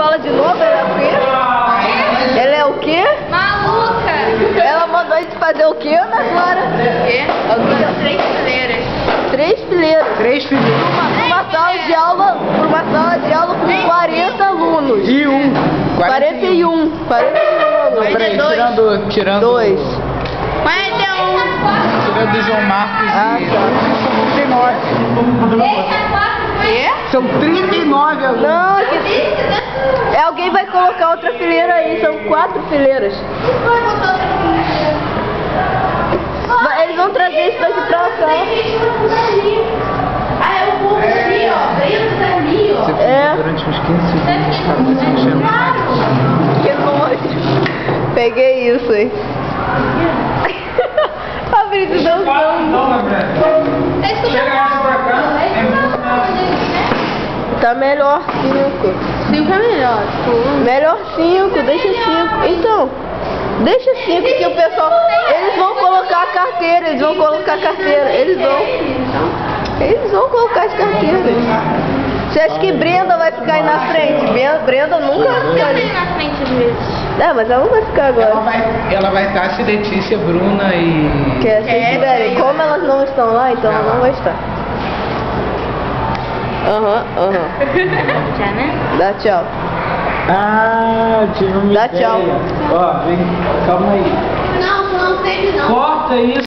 fala de novo, ela é o quê? Ela é o quê? Maluca! Ela mandou a gente fazer o quê, Ana Clara? O quê? Agora 3 fileiras. 3 fileiras. 3 fileiras. Uma sala de aula com 40 alunos. E 41. 41 alunos. Não, peraí, tirando 2. 41. Tirando o João Marcos Ah, e... tá. Quê? São 39 alunos. Não, alguém vai colocar outra fileira aí, são 4 fileiras. Eles vão trazer isso daqui pra cá. Ah, é o povo ali, ó. Entra ali, ó. Você É. durante uns 15 segundos, cara, vai se mexendo. Que nojo. Peguei isso, hein. A Brita dançando. Tá melhor 5. 5 é melhor. Melhor 5, deixa 5. Então, deixa 5 que o pessoal... Eles vão colocar a carteira, eles vão colocar as carteiras. Você acha que Brenda vai ficar aí na frente? Brenda nunca vai ficar ali. na frente às vezes. É, mas ela não vai ficar agora. Ela vai estar se Letícia, Bruna e... Que vocês tiverem. Como elas não estão lá, então ela não vai estar. Aham. Já, né? Dá tchau. Ah, tive uma Dá ideia. tchau. Ó, vem, calma aí. Não, não teve não. Corta isso.